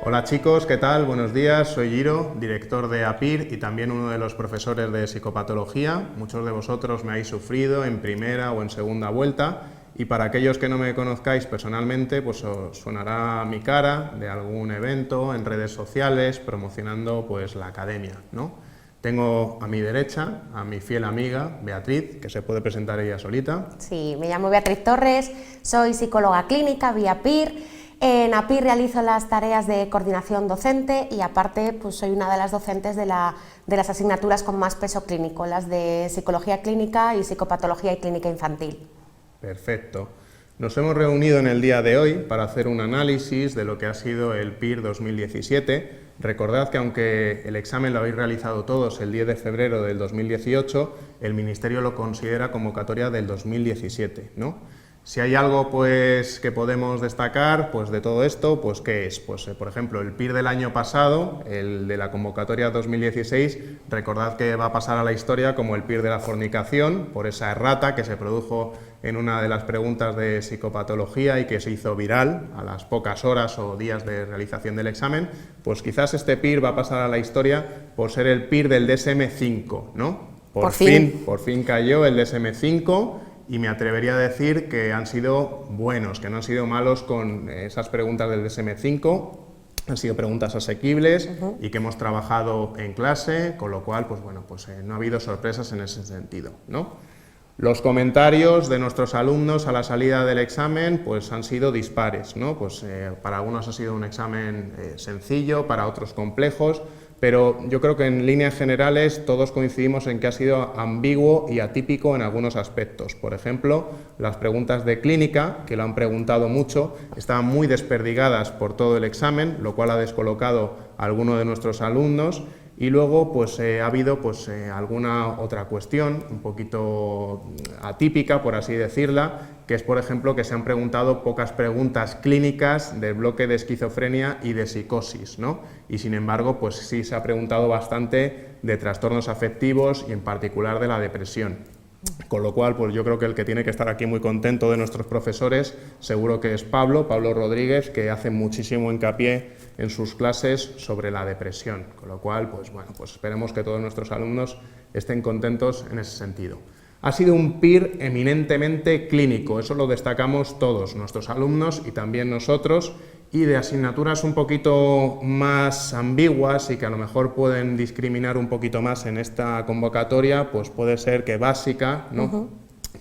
Hola chicos, ¿qué tal? Buenos días, soy Giro, director de APIR y también uno de los profesores de psicopatología. Muchos de vosotros me habéis sufrido en primera o en segunda vuelta y para aquellos que no me conozcáis personalmente, pues os sonará mi cara de algún evento en redes sociales promocionando pues la academia, ¿no? Tengo a mi derecha a mi fiel amiga Beatriz, que se puede presentar ella solita. Sí, me llamo Beatriz Torres, soy psicóloga clínica vía APIR. En APIR realizo las tareas de coordinación docente y aparte pues soy una de las docentes de las asignaturas con más peso clínico, las de psicología clínica y psicopatología y clínica infantil. Perfecto. Nos hemos reunido en el día de hoy para hacer un análisis de lo que ha sido el PIR 2017. Recordad que aunque el examen lo habéis realizado todos el 10 de febrero del 2018, el Ministerio lo considera convocatoria del 2017, ¿no? Si hay algo pues, que podemos destacar pues, de todo esto, pues ¿qué es? Pues, por ejemplo, el PIR del año pasado, el de la convocatoria 2016, recordad que va a pasar a la historia como el PIR de la fornicación, por esa errata que se produjo en una de las preguntas de psicopatología y que se hizo viral a las pocas horas o días de realización del examen, pues quizás este PIR va a pasar a la historia por ser el PIR del DSM-5, ¿no? Por fin cayó el DSM-5. Y me atrevería a decir que han sido buenos, que no han sido malos con esas preguntas del DSM-5, han sido preguntas asequibles y que hemos trabajado en clase, con lo cual, pues bueno, pues no ha habido sorpresas en ese sentido, ¿no? Los comentarios de nuestros alumnos a la salida del examen pues han sido dispares, ¿no? Pues para algunos ha sido un examen sencillo, para otros complejos, pero yo creo que en líneas generales todos coincidimos en que ha sido ambiguo y atípico en algunos aspectos. Por ejemplo, las preguntas de clínica, que lo han preguntado mucho, estaban muy desperdigadas por todo el examen, lo cual ha descolocado a alguno de nuestros alumnos. Y luego pues ha habido pues alguna otra cuestión un poquito atípica, por así decirla, que es por ejemplo que se han preguntado pocas preguntas clínicas del bloque de esquizofrenia y de psicosis, ¿no? Y sin embargo pues sí se ha preguntado bastante de trastornos afectivos y en particular de la depresión. Con lo cual, pues yo creo que el que tiene que estar aquí muy contento de nuestros profesores seguro que es Pablo Rodríguez, que hace muchísimo hincapié en sus clases sobre la depresión. Con lo cual, pues bueno, pues esperemos que todos nuestros alumnos estén contentos en ese sentido. Ha sido un PIR eminentemente clínico, eso lo destacamos todos, nuestros alumnos y también nosotros, y de asignaturas un poquito más ambiguas y que a lo mejor pueden discriminar un poquito más en esta convocatoria, pues puede ser que básica, ¿no?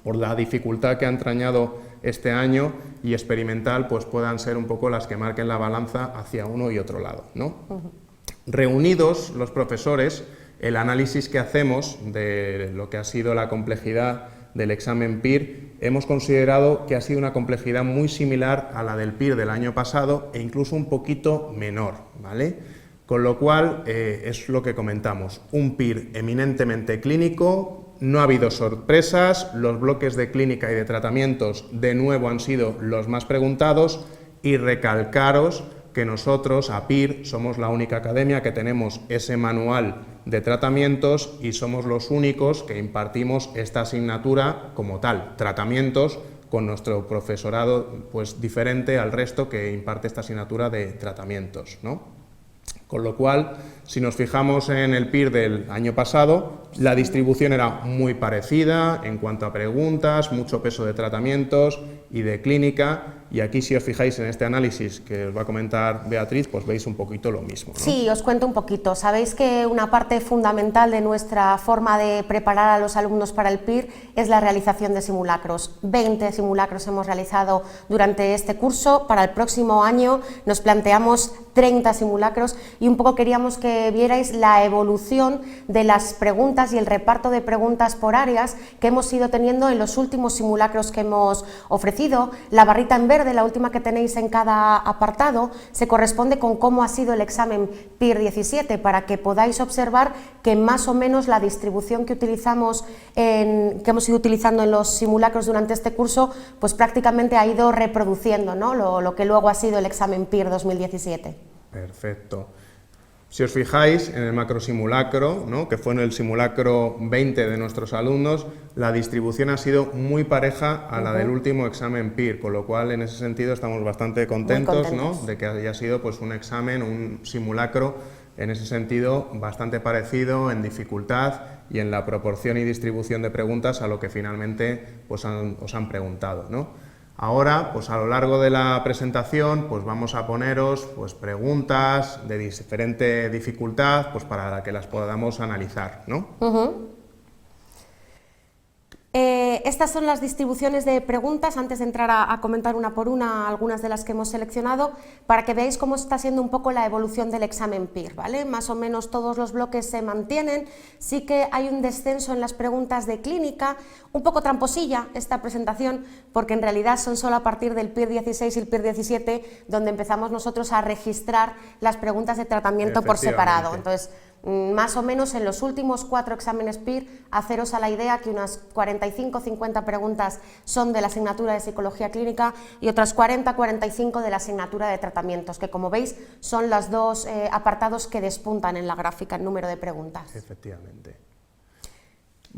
Por la dificultad que ha entrañado este año, y experimental, pues puedan ser un poco las que marquen la balanza hacia uno y otro lado, ¿no? Reunidos los profesores, el análisis que hacemos de lo que ha sido la complejidad del examen PIR, hemos considerado que ha sido una complejidad muy similar a la del PIR del año pasado e incluso un poquito menor, ¿vale? Con lo cual, es lo que comentamos, un PIR eminentemente clínico, no ha habido sorpresas, los bloques de clínica y de tratamientos de nuevo han sido los más preguntados y recalcaros que nosotros, APIR, somos la única academia que tenemos ese manual de tratamientos y somos los únicos que impartimos esta asignatura como tal, tratamientos, con nuestro profesorado pues diferente al resto que imparte esta asignatura de tratamientos, ¿no? Con lo cual, si nos fijamos en el PIR del año pasado, la distribución era muy parecida en cuanto a preguntas, mucho peso de tratamientos y de clínica, y aquí si os fijáis en este análisis que os va a comentar Beatriz, pues veis un poquito lo mismo, ¿no? Sí, os cuento un poquito. Sabéis que una parte fundamental de nuestra forma de preparar a los alumnos para el PIR es la realización de simulacros. 20 simulacros hemos realizado durante este curso, para el próximo año nos planteamos 30 simulacros y un poco queríamos que vierais la evolución de las preguntas y el reparto de preguntas por áreas que hemos ido teniendo en los últimos simulacros que hemos ofrecido. La barrita en verde, la última que tenéis en cada apartado, se corresponde con cómo ha sido el examen PIR 17, para que podáis observar que más o menos la distribución que utilizamos que hemos ido utilizando en los simulacros durante este curso, pues prácticamente ha ido reproduciendo, ¿no? lo que luego ha sido el examen PIR 2017. Perfecto. Si os fijáis en el macrosimulacro, ¿no?, que fue en el simulacro 20 de nuestros alumnos, la distribución ha sido muy pareja a la del último examen PIR, con lo cual en ese sentido estamos bastante contentos, ¿no?, de que haya sido pues un examen, un simulacro en ese sentido bastante parecido en dificultad y en la proporción y distribución de preguntas a lo que finalmente pues os han preguntado, ¿no? Ahora, pues a lo largo de la presentación, pues vamos a poneros pues preguntas de diferente dificultad, pues para que las podamos analizar, ¿no? Estas son las distribuciones de preguntas, antes de entrar a comentar una por una algunas de las que hemos seleccionado, para que veáis cómo está siendo un poco la evolución del examen PIR, ¿vale? Más o menos todos los bloques se mantienen, sí que hay un descenso en las preguntas de clínica, un poco tramposilla esta presentación, porque en realidad son solo a partir del PIR 16 y el PIR 17 donde empezamos nosotros a registrar las preguntas de tratamiento por separado. Entonces, más o menos en los últimos 4 exámenes PIR, haceros a la idea que unas 45-50 preguntas son de la asignatura de Psicología Clínica y otras 40-45 de la asignatura de Tratamientos, que como veis son los dos apartados que despuntan en la gráfica en número de preguntas. Efectivamente.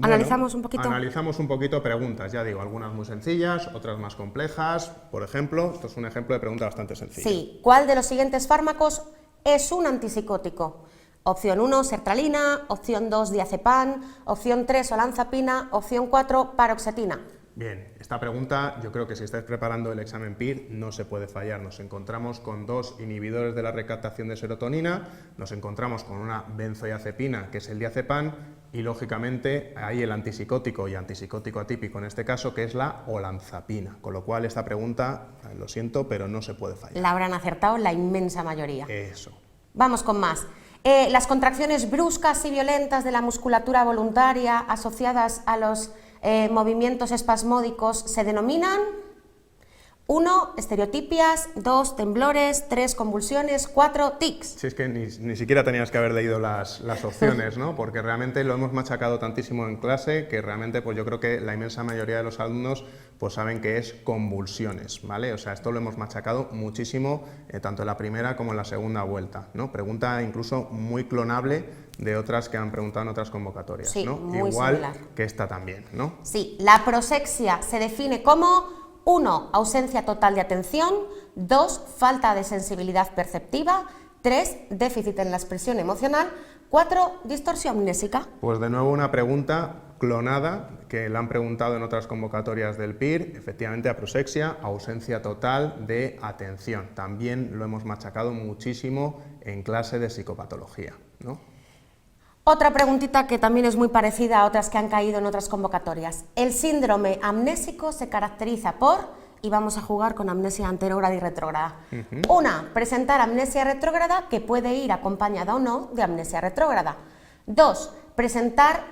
¿Analizamos un poquito? Analizamos un poquito preguntas, ya digo, algunas muy sencillas, otras más complejas. Por ejemplo, esto es un ejemplo de pregunta bastante sencilla. Sí, ¿cuál de los siguientes fármacos es un antipsicótico? Opción 1, sertralina, opción 2, diazepam, opción 3, olanzapina, opción 4, paroxetina. Bien, esta pregunta yo creo que si estáis preparando el examen PIR no se puede fallar. Nos encontramos con 2 inhibidores de la recaptación de serotonina, nos encontramos con una benzodiazepina, que es el diazepam, y lógicamente hay el antipsicótico y antipsicótico atípico en este caso, que es la olanzapina. Con lo cual esta pregunta, lo siento, pero no se puede fallar. La habrán acertado la inmensa mayoría. Eso. Vamos con más. Las contracciones bruscas y violentas de la musculatura voluntaria asociadas a los movimientos espasmódicos se denominan 1, estereotipias, 2, temblores, 3, convulsiones, 4, tics. Si es que ni siquiera tenías que haber leído las opciones, ¿no? Porque realmente lo hemos machacado tantísimo en clase que realmente pues yo creo que la inmensa mayoría de los alumnos pues saben que es convulsiones, ¿vale? O sea, esto lo hemos machacado muchísimo, tanto en la primera como en la segunda vuelta, ¿no? Pregunta incluso muy clonable de otras que han preguntado en otras convocatorias, sí, ¿no? Muy igual similar. Que esta también, ¿no? Sí, la prosexia se define como 1, ausencia total de atención, 2, falta de sensibilidad perceptiva, 3, déficit en la expresión emocional, 4, distorsión amnésica. Pues de nuevo una pregunta clonada que la han preguntado en otras convocatorias del PIR, efectivamente aprosexia, ausencia total de atención. También lo hemos machacado muchísimo en clase de psicopatología, ¿no? Otra preguntita que también es muy parecida a otras que han caído en otras convocatorias. El síndrome amnésico se caracteriza por, y vamos a jugar con amnesia anterógrada y retrógrada. 1, presentar amnesia retrógrada que puede ir acompañada o no de amnesia retrógrada. 2, presentar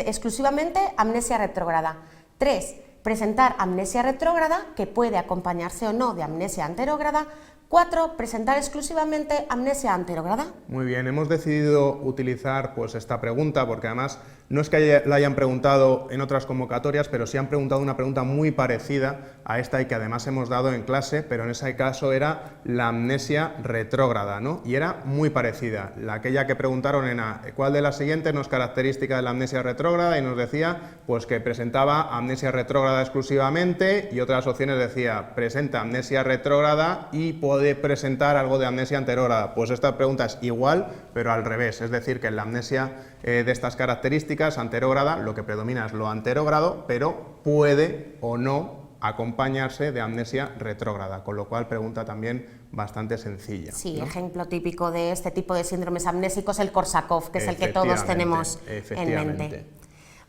exclusivamente amnesia retrógrada. 3, presentar amnesia retrógrada que puede acompañarse o no de amnesia anterógrada. 4, presentar exclusivamente amnesia anterógrada. Muy bien, hemos decidido utilizar pues esta pregunta porque además no es que la hayan preguntado en otras convocatorias, pero sí han preguntado una pregunta muy parecida a esta y que además hemos dado en clase, pero en ese caso era la amnesia retrógrada, ¿no? Y era muy parecida. Aquella que preguntaron era ¿cuál de las siguientes no es característica de la amnesia retrógrada? Y nos decía pues que presentaba amnesia retrógrada exclusivamente, y otras opciones decía presenta amnesia retrógrada y puede presentar algo de amnesia anterógrada. Pues esta pregunta es igual, pero al revés, es decir, que en la amnesia de estas características anterógrada lo que predomina es lo anterógrado, pero puede o no acompañarse de amnesia retrógrada, con lo cual pregunta también bastante sencilla. Sí, ¿no? Ejemplo típico de este tipo de síndromes amnésicos, el Korsakoff, que es el que todos tenemos en mente.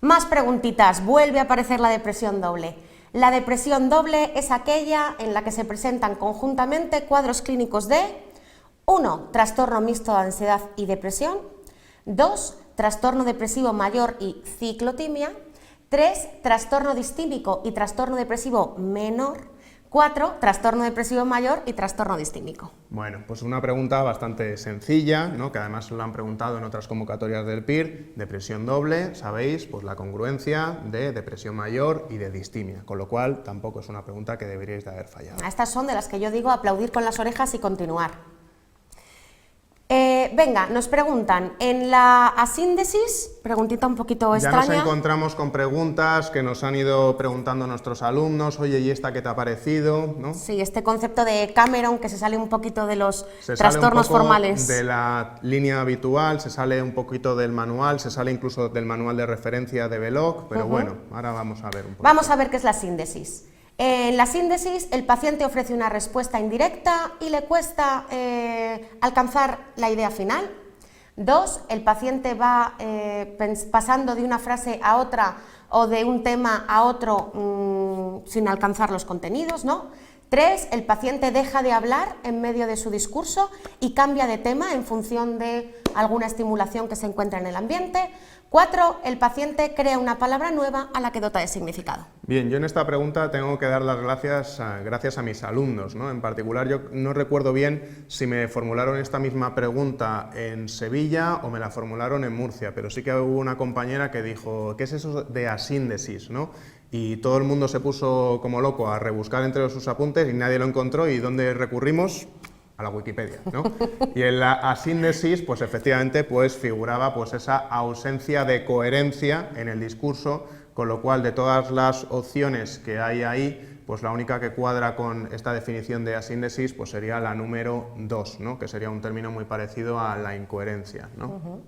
Más preguntitas, vuelve a aparecer la depresión doble. La depresión doble es aquella en la que se presentan conjuntamente cuadros clínicos de 1, trastorno mixto de ansiedad y depresión, 2, trastorno depresivo mayor y ciclotimia, 3, trastorno distímico y trastorno depresivo menor, 4, trastorno depresivo mayor y trastorno distímico. Bueno, pues una pregunta bastante sencilla, ¿no? Que además lo han preguntado en otras convocatorias del PIR, depresión doble, sabéis, pues la congruencia de depresión mayor y de distimia, con lo cual tampoco es una pregunta que deberíais de haber fallado. Estas son de las que yo digo aplaudir con las orejas y continuar. Venga, nos preguntan, en la asíndesis, preguntita un poquito extraña. Ya nos encontramos con preguntas que nos han ido preguntando nuestros alumnos, oye, ¿y esta qué te ha parecido? ¿No? Sí, este concepto de Cameron que se sale un poquito de los se trastornos sale un poco formales. De la línea habitual, se sale un poquito del manual, se sale incluso del manual de referencia de Belloc, pero bueno, ahora vamos a ver un poco. Vamos a ver qué es la síntesis. En la síntesis, el paciente ofrece una respuesta indirecta y le cuesta alcanzar la idea final. 2, el paciente va pasando de una frase a otra o de un tema a otro sin alcanzar los contenidos, ¿no? 3, el paciente deja de hablar en medio de su discurso y cambia de tema en función de alguna estimulación que se encuentra en el ambiente. 4, el paciente crea una palabra nueva a la que dota de significado. Bien, yo en esta pregunta tengo que dar las gracias a mis alumnos, ¿no? En particular, yo no recuerdo bien si me formularon esta misma pregunta en Sevilla o me la formularon en Murcia, pero sí que hubo una compañera que dijo, ¿qué es eso de asíndesis, ¿no? Y todo el mundo se puso como loco a rebuscar entre sus apuntes y nadie lo encontró. ¿Y dónde recurrimos? A la Wikipedia, ¿no? Y en la asíndesis, pues efectivamente, pues figuraba pues esa ausencia de coherencia en el discurso, con lo cual de todas las opciones que hay ahí, pues la única que cuadra con esta definición de asíndesis pues sería la número 2, ¿no? Que sería un término muy parecido a la incoherencia, ¿no?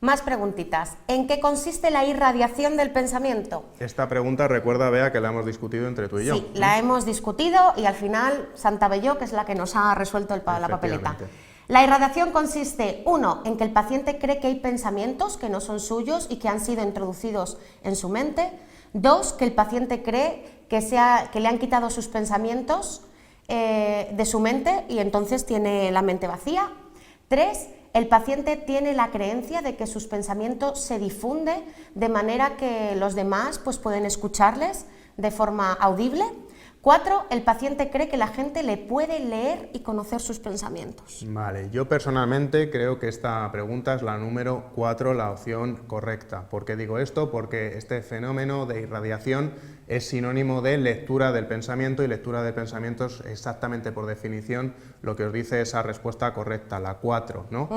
Más preguntitas. ¿En qué consiste la irradiación del pensamiento? Esta pregunta, recuerda, Bea, que la hemos discutido entre tú y yo. Sí, la hemos discutido y al final Santa Belló, que es la que nos ha resuelto la papeleta. La irradiación consiste, 1, en que el paciente cree que hay pensamientos que no son suyos y que han sido introducidos en su mente. 2, que el paciente cree que le han quitado sus pensamientos de su mente y entonces tiene la mente vacía. 3, el paciente tiene la creencia de que sus pensamientos se difunden de manera que los demás pues, pueden escucharles de forma audible. 4, el paciente cree que la gente le puede leer y conocer sus pensamientos. Vale, yo personalmente creo que esta pregunta es la número 4, la opción correcta. ¿Por qué digo esto? Porque este fenómeno de irradiación es sinónimo de lectura del pensamiento y lectura de pensamientos exactamente por definición lo que os dice esa respuesta correcta, la 4, ¿no?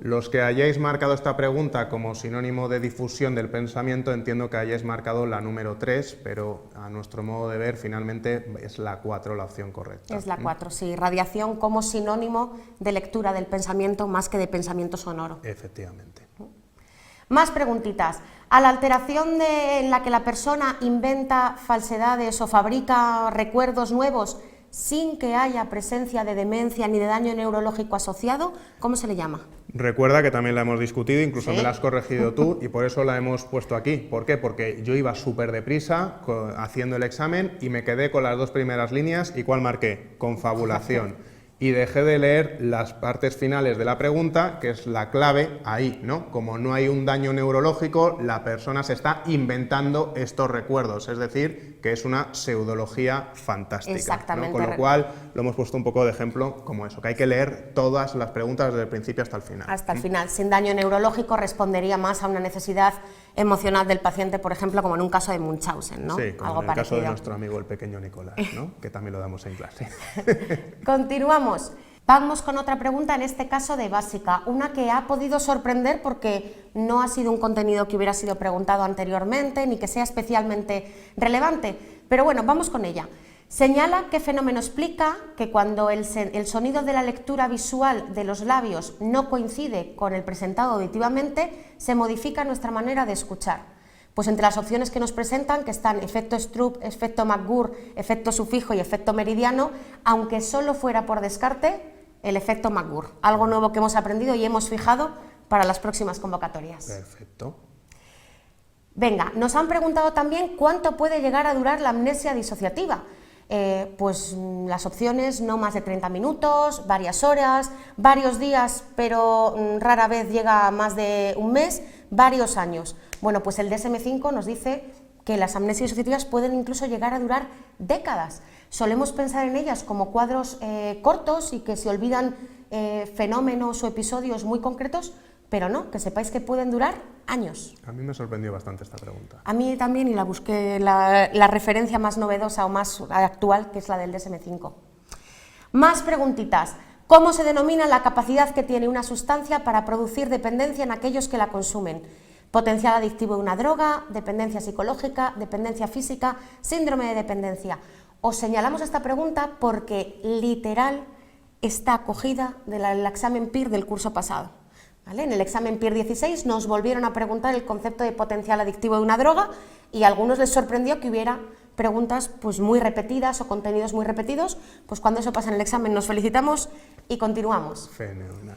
Los que hayáis marcado esta pregunta como sinónimo de difusión del pensamiento, entiendo que hayáis marcado la número 3, pero a nuestro modo de ver finalmente es la 4 la opción correcta. Es la 4, sí, radiación como sinónimo de lectura del pensamiento más que de pensamiento sonoro. Efectivamente. Más preguntitas. A la alteración en la que la persona inventa falsedades o fabrica recuerdos nuevos sin que haya presencia de demencia ni de daño neurológico asociado, ¿cómo se le llama? Recuerda que también la hemos discutido, incluso ¿Sí? me la has corregido tú y por eso la hemos puesto aquí. ¿Por qué? Porque yo iba súper deprisa haciendo el examen y me quedé con las 2 primeras líneas y ¿cuál marqué? Confabulación. Y dejé de leer las partes finales de la pregunta, que es la clave ahí, ¿no? Como no hay un daño neurológico, la persona se está inventando estos recuerdos, es decir, que es una pseudología fantástica. Exactamente. ¿No? Con lo cual, lo hemos puesto un poco de ejemplo como eso, que hay que leer todas las preguntas desde el principio hasta el final. Hasta el final. Sin daño neurológico respondería más a una necesidad emocional del paciente, por ejemplo, como en un caso de Munchausen, ¿no? Sí, como algo en el parecido. caso de nuestro amigo el pequeño Nicolás, ¿no? Que también lo damos en clase. Continuamos. Vamos con otra pregunta, en este caso de básica, una que ha podido sorprender porque no ha sido un contenido que hubiera sido preguntado anteriormente ni que sea especialmente relevante, pero bueno, vamos con ella. Señala qué fenómeno explica que cuando el sonido de la lectura visual de los labios no coincide con el presentado auditivamente, se modifica nuestra manera de escuchar. Pues entre las opciones que nos presentan, que están efecto Stroop, efecto McGurk, efecto sufijo y efecto meridiano, aunque solo fuera por descarte, el efecto McGurk, algo nuevo que hemos aprendido y hemos fijado para las próximas convocatorias. Perfecto. Venga, nos han preguntado también cuánto puede llegar a durar la amnesia disociativa. Pues las opciones no más de 30 minutos, varias horas, varios días, pero rara vez llega a más de un mes, varios años. Bueno, pues el DSM-5 nos dice que las amnesias disociativas pueden incluso llegar a durar décadas. Solemos pensar en ellas como cuadros cortos y que se olvidan fenómenos o episodios muy concretos, pero no, que sepáis que pueden durar años. A mí me sorprendió bastante esta pregunta. A mí también, y la busqué la referencia más novedosa o más actual, que es la del DSM-5. Más preguntitas. ¿Cómo se denomina la capacidad que tiene una sustancia para producir dependencia en aquellos que la consumen? Potencial adictivo de una droga, dependencia psicológica, dependencia física, síndrome de dependencia. Os señalamos esta pregunta porque literal está acogida del examen PIR del curso pasado. ¿Vale? En el examen PIR 16 nos volvieron a preguntar el concepto de potencial adictivo de una droga y a algunos les sorprendió que hubiera preguntas pues, muy repetidas o contenidos muy repetidos. Pues cuando eso pasa en el examen nos felicitamos y continuamos. Fenomenal.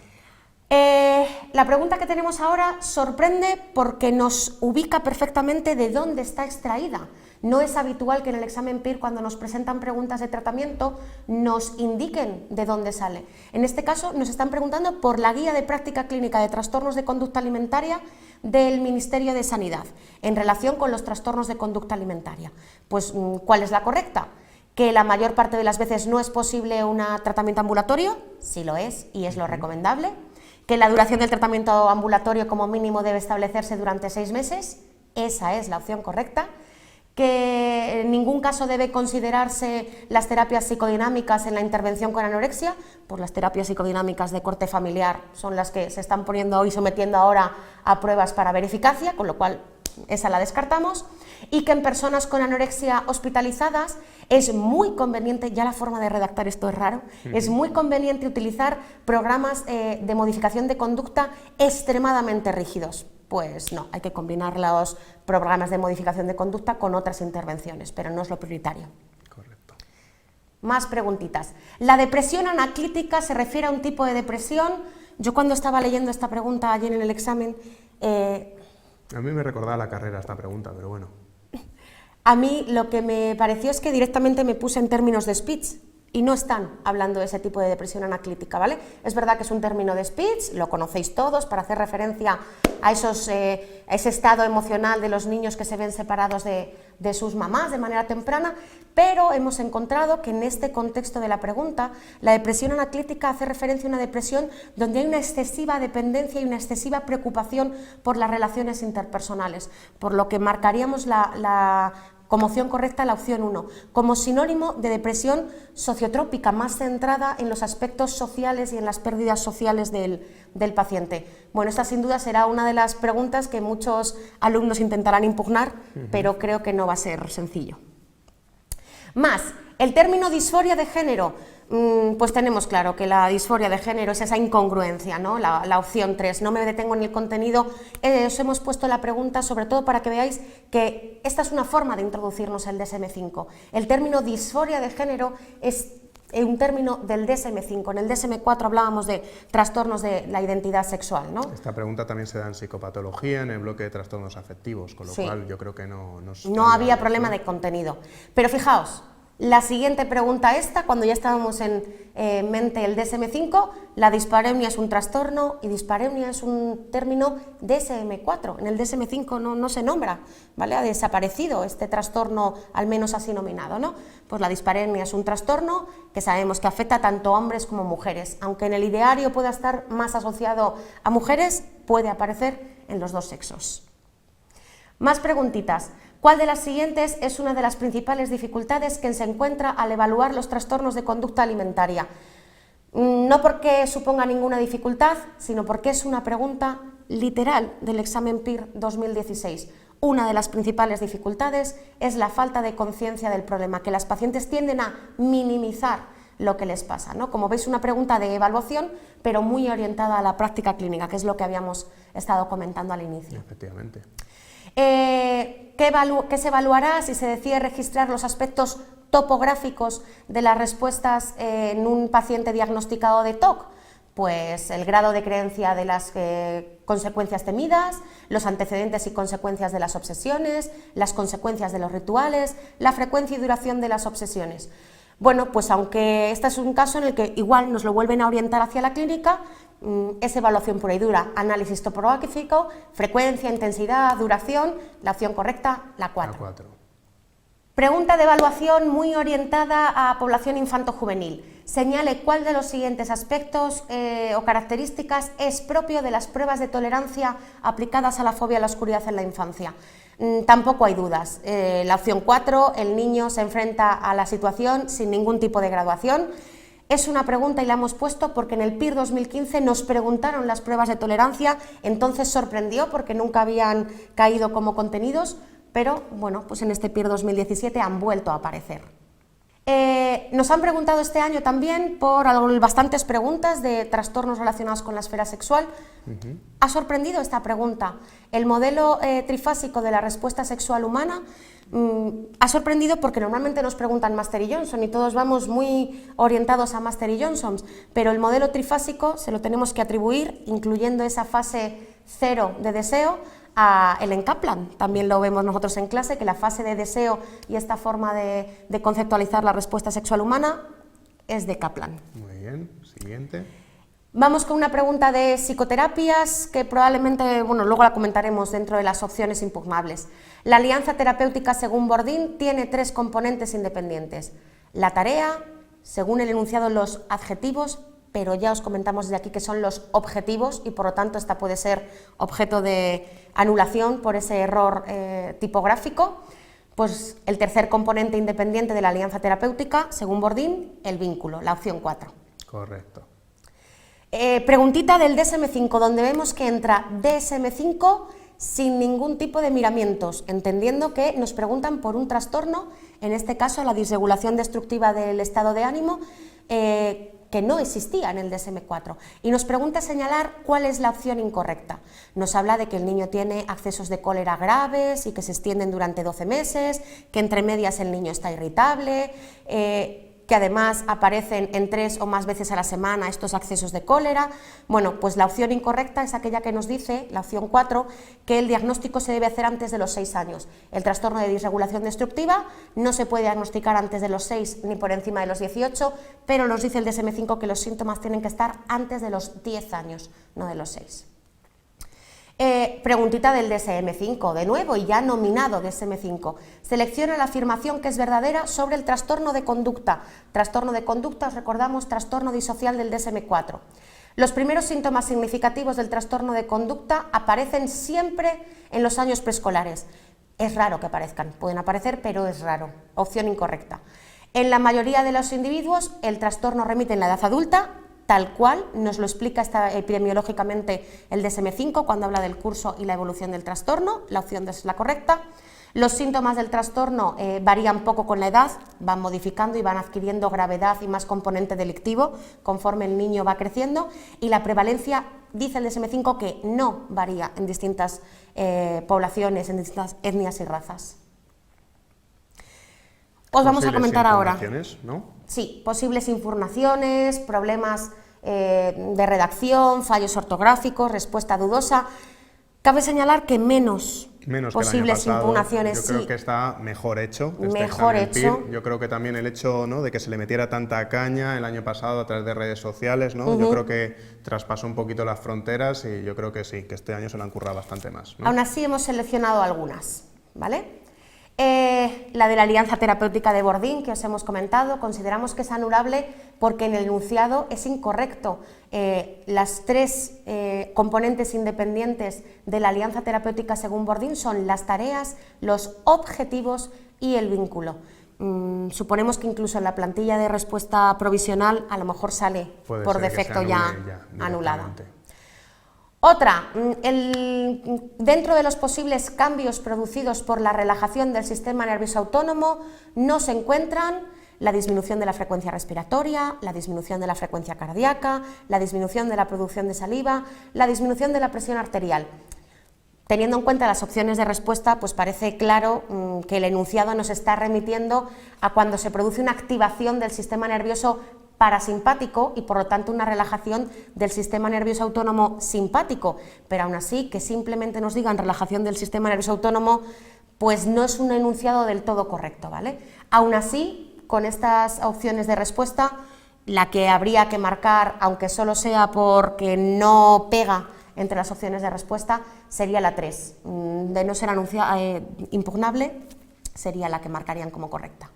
La pregunta que tenemos ahora sorprende porque nos ubica perfectamente de dónde está extraída. No es habitual que en el examen PIR, cuando nos presentan preguntas de tratamiento, nos indiquen de dónde sale. En este caso, nos están preguntando por la Guía de Práctica Clínica de Trastornos de Conducta Alimentaria del Ministerio de Sanidad, en relación con los trastornos de conducta alimentaria. Pues, ¿cuál es la correcta? Que la mayor parte de las veces no es posible un tratamiento ambulatorio, sí lo es y es lo recomendable. Que la duración del tratamiento ambulatorio como mínimo debe establecerse durante 6 meses, esa es la opción correcta. Que en ningún caso debe considerarse las terapias psicodinámicas en la intervención con anorexia, pues las terapias psicodinámicas de corte familiar son las que se están poniendo hoy, sometiendo ahora a pruebas para ver eficacia, con lo cual esa la descartamos, y que en personas con anorexia hospitalizadas es muy conveniente, ya la forma de redactar esto es raro, es muy conveniente utilizar programas de modificación de conducta extremadamente rígidos. Pues no, hay que combinar los programas de modificación de conducta con otras intervenciones, pero no es lo prioritario. Correcto. Más preguntitas. ¿La depresión anaclítica se refiere a un tipo de depresión? Yo cuando estaba leyendo esta pregunta ayer en el examen... A mí me recordaba la carrera esta pregunta, pero bueno. A mí lo que me pareció es que directamente me puse en términos de speech y no están hablando de ese tipo de depresión anaclítica, ¿vale? Es verdad que es un término de speech, lo conocéis todos, para hacer referencia a ese estado emocional de los niños que se ven separados de sus mamás de manera temprana, pero hemos encontrado que en este contexto de la pregunta, la depresión anaclítica hace referencia a una depresión donde hay una excesiva dependencia y una excesiva preocupación por las relaciones interpersonales, por lo que marcaríamos como opción correcta la opción 1, como sinónimo de depresión sociotrópica, más centrada en los aspectos sociales y en las pérdidas sociales del paciente. Bueno, esta sin duda será una de las preguntas que muchos alumnos intentarán impugnar, pero creo que no va a ser sencillo. Más, el término disforia de género, pues tenemos claro que la disforia de género es esa incongruencia, ¿no? La opción 3, no me detengo en el contenido, os hemos puesto la pregunta sobre todo para que veáis que esta es una forma de introducirnos el DSM-5. El término disforia de género es un término del DSM-5, en el DSM-4 hablábamos de trastornos de la identidad sexual, ¿no? Esta pregunta también se da en psicopatología, en el bloque de trastornos afectivos, con lo cual yo creo que no había problema de contenido. Pero fijaos, la siguiente pregunta cuando ya estábamos en mente el DSM-5, la dispareunia es un trastorno y dispareunia es un término DSM-4. En el DSM-5 no se nombra, ¿vale? Ha desaparecido este trastorno, al menos así nominado, ¿no? Pues la dispareunia es un trastorno que sabemos que afecta tanto a hombres como a mujeres. Aunque en el ideario pueda estar más asociado a mujeres, puede aparecer en los dos sexos. Más preguntitas. ¿Cuál de las siguientes es una de las principales dificultades que se encuentra al evaluar los trastornos de conducta alimentaria? No porque suponga ninguna dificultad, sino porque es una pregunta literal del examen PIR 2016. Una de las principales dificultades es la falta de conciencia del problema, que las pacientes tienden a minimizar lo que les pasa, ¿no? Como veis, una pregunta de evaluación, pero muy orientada a la práctica clínica, que es lo que habíamos estado comentando al inicio. Efectivamente. ¿Qué se evaluará si se decide registrar los aspectos topográficos de las respuestas en un paciente diagnosticado de TOC? Pues el grado de creencia de las consecuencias temidas, los antecedentes y consecuencias de las obsesiones, las consecuencias de los rituales, la frecuencia y duración de las obsesiones. Bueno, pues aunque este es un caso en el que igual nos lo vuelven a orientar hacia la clínica, es evaluación pura y dura, análisis topográfico, frecuencia, intensidad, duración, la opción correcta, la 4. La 4. Pregunta de evaluación muy orientada a población infanto-juvenil. Señale cuál de los siguientes aspectos o características es propio de las pruebas de tolerancia aplicadas a la fobia a la oscuridad en la infancia. Tampoco hay dudas. La opción 4, el niño se enfrenta a la situación sin ningún tipo de graduación. Es una pregunta y la hemos puesto porque en el PIR 2015 nos preguntaron las pruebas de tolerancia, entonces sorprendió porque nunca habían caído como contenidos, pero bueno, pues en este PIR 2017 han vuelto a aparecer. Nos han preguntado este año también por bastantes preguntas de trastornos relacionados con la esfera sexual. Ha sorprendido esta pregunta. El modelo trifásico de la respuesta sexual humana ha sorprendido porque normalmente nos preguntan Master y Johnson y todos vamos muy orientados a Master y Johnson, pero el modelo trifásico se lo tenemos que atribuir, incluyendo esa fase 0 de deseo, a Ellen Kaplan. También lo vemos nosotros en clase, que la fase de deseo y esta forma de conceptualizar la respuesta sexual humana es de Kaplan. Muy bien, siguiente. Vamos con una pregunta de psicoterapias que probablemente, bueno, luego la comentaremos dentro de las opciones impugnables. La alianza terapéutica según Bourdin tiene 3 componentes independientes. La tarea, según el enunciado los adjetivos, pero ya os comentamos desde aquí que son los objetivos y por lo tanto esta puede ser objeto de anulación por ese error tipográfico. Pues el tercer componente independiente de la alianza terapéutica, según Bourdin, el vínculo, la opción 4. Correcto. Preguntita del DSM-5, donde vemos que entra DSM-5 sin ningún tipo de miramientos, entendiendo que nos preguntan por un trastorno, en este caso la disregulación destructiva del estado de ánimo, que no existía en el DSM-4, y nos pregunta señalar cuál es la opción incorrecta. Nos habla de que el niño tiene accesos de cólera graves y que se extienden durante 12 meses, que entre medias el niño está irritable, que además aparecen en 3 o más veces a la semana estos accesos de cólera. Bueno, pues la opción incorrecta es aquella que nos dice, la opción 4, que el diagnóstico se debe hacer antes de los 6 años. El trastorno de disregulación destructiva no se puede diagnosticar antes de los 6 ni por encima de los 18, pero nos dice el DSM-5 que los síntomas tienen que estar antes de los 10 años, no de los 6. Preguntita del DSM-5, de nuevo, y ya nominado DSM-5. Selecciona la afirmación que es verdadera sobre el trastorno de conducta. Trastorno de conducta, os recordamos, trastorno disocial del DSM-4. Los primeros síntomas significativos del trastorno de conducta aparecen siempre en los años preescolares. Es raro que aparezcan, pueden aparecer, pero es raro. Opción incorrecta. En la mayoría de los individuos, el trastorno remite en la edad adulta, tal cual nos lo explica epidemiológicamente el DSM-5 cuando habla del curso y la evolución del trastorno. La opción es la correcta. Los síntomas del trastorno varían poco con la edad, van modificando y van adquiriendo gravedad y más componente delictivo conforme el niño va creciendo, y la prevalencia, dice el DSM-5, que no varía en distintas poblaciones, en distintas etnias y razas. Os vamos a comentar ahora. ¿No? Sí, posibles impugnaciones, problemas de redacción, fallos ortográficos, respuesta dudosa. Cabe señalar que menos posibles que el año pasado. impugnaciones. Yo creo sí. que está mejor hecho. Mejor hecho. PIR. Yo creo que también el hecho, ¿no?, de que se le metiera tanta caña el año pasado a través de redes sociales, ¿no? Yo creo que traspasó un poquito las fronteras y yo creo que sí, que este año se lo han currado bastante más, ¿no? Aún así hemos seleccionado algunas, ¿vale? La de la alianza terapéutica de Bourdin, que os hemos comentado, consideramos que es anulable porque en el enunciado es incorrecto. Las 3 componentes independientes de la alianza terapéutica según Bourdin son las tareas, los objetivos y el vínculo. Suponemos que incluso en la plantilla de respuesta provisional a lo mejor sale por defecto ya anulada. Otra, dentro de los posibles cambios producidos por la relajación del sistema nervioso autónomo no se encuentran la disminución de la frecuencia respiratoria, la disminución de la frecuencia cardíaca, la disminución de la producción de saliva, la disminución de la presión arterial. Teniendo en cuenta las opciones de respuesta, pues parece claro que el enunciado nos está remitiendo a cuando se produce una activación del sistema nervioso parasimpático y por lo tanto una relajación del sistema nervioso autónomo simpático, pero aún así que simplemente nos digan relajación del sistema nervioso autónomo, pues no es un enunciado del todo correcto, ¿vale? Aún así, con estas opciones de respuesta, la que habría que marcar, aunque solo sea porque no pega entre las opciones de respuesta, sería la 3, de no ser impugnable, sería la que marcarían como correcta.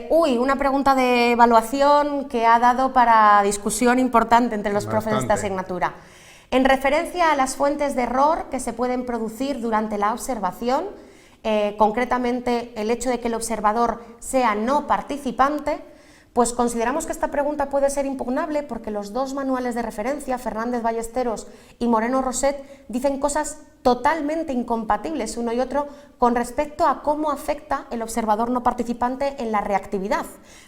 Una pregunta de evaluación que ha dado para discusión importante entre los profes de esta asignatura. En referencia a las fuentes de error que se pueden producir durante la observación, concretamente el hecho de que el observador sea no participante, Pues consideramos que esta pregunta puede ser impugnable porque los dos manuales de referencia, Fernández Ballesteros y Moreno Roset, dicen cosas totalmente incompatibles uno y otro con respecto a cómo afecta el observador no participante en la reactividad,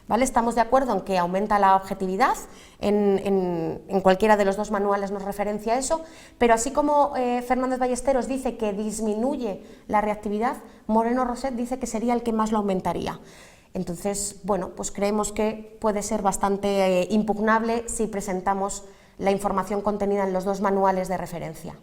¿vale? Estamos de acuerdo en que aumenta la objetividad, en cualquiera de los dos manuales nos referencia a eso, pero así como Fernández Ballesteros dice que disminuye la reactividad, Moreno Roset dice que sería el que más lo aumentaría. Entonces, bueno, pues creemos que puede ser bastante impugnable si presentamos la información contenida en los dos manuales de referencia.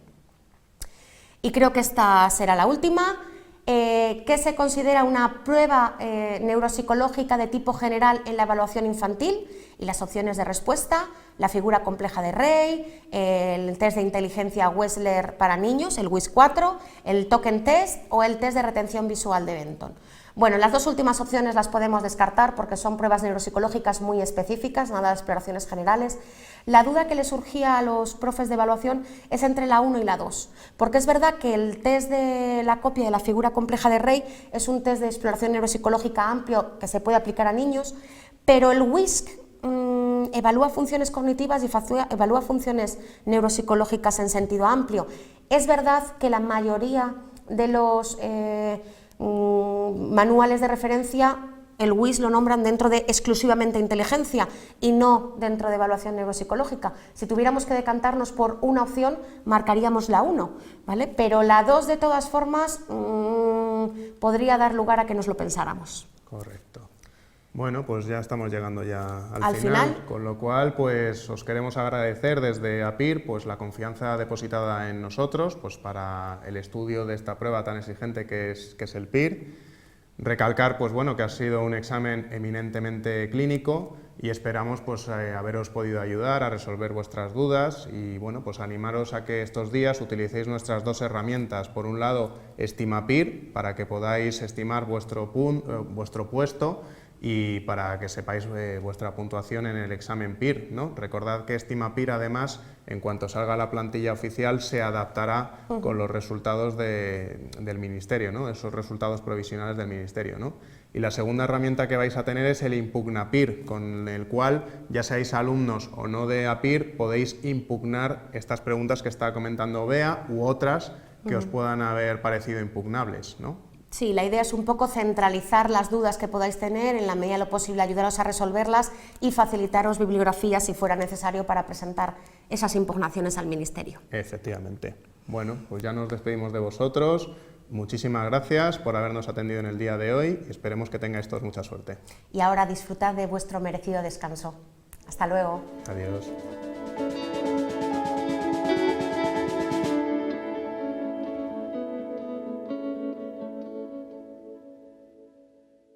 Y creo que esta será la última. ¿Qué se considera una prueba neuropsicológica de tipo general en la evaluación infantil? Y las opciones de respuesta: la figura compleja de Rey, el test de inteligencia Wechsler para niños, el WIS-4, el token test o el test de retención visual de Benton. Bueno, las dos últimas opciones las podemos descartar porque son pruebas neuropsicológicas muy específicas, nada de exploraciones generales. La duda que le surgía a los profes de evaluación es entre la 1 y la 2, porque es verdad que el test de la copia de la figura compleja de Rey es un test de exploración neuropsicológica amplio que se puede aplicar a niños, pero el WISC evalúa funciones cognitivas y evalúa funciones neuropsicológicas en sentido amplio. Es verdad que la mayoría de los manuales de referencia, el WIS lo nombran dentro de exclusivamente inteligencia y no dentro de evaluación neuropsicológica. Si tuviéramos que decantarnos por una opción, marcaríamos la 1, ¿vale? Pero la 2, de todas formas, podría dar lugar a que nos lo pensáramos. Correcto. Bueno, pues ya estamos llegando ya al final, con lo cual pues os queremos agradecer desde APIR pues la confianza depositada en nosotros pues para el estudio de esta prueba tan exigente que es el PIR. Recalcar pues bueno que ha sido un examen eminentemente clínico y esperamos pues haberos podido ayudar a resolver vuestras dudas y bueno pues animaros a que estos días utilicéis nuestras dos herramientas. Por un lado, EstimaPIR, para que podáis estimar vuestro puesto y para que sepáis vuestra puntuación en el examen PIR, ¿no? Recordad que EstimaPIR, además, en cuanto salga la plantilla oficial, se adaptará con los resultados del Ministerio, ¿no? Esos resultados provisionales del Ministerio, ¿no? Y la segunda herramienta que vais a tener es el ImpugnaPIR, con el cual, ya seáis alumnos o no de APIR, podéis impugnar estas preguntas que está comentando Bea u otras que os puedan haber parecido impugnables, ¿no? Sí, la idea es un poco centralizar las dudas que podáis tener, en la medida de lo posible ayudaros a resolverlas y facilitaros bibliografía si fuera necesario para presentar esas impugnaciones al Ministerio. Efectivamente. Bueno, pues ya nos despedimos de vosotros. Muchísimas gracias por habernos atendido en el día de hoy y esperemos que tengáis todos mucha suerte. Y ahora disfrutad de vuestro merecido descanso. Hasta luego. Adiós.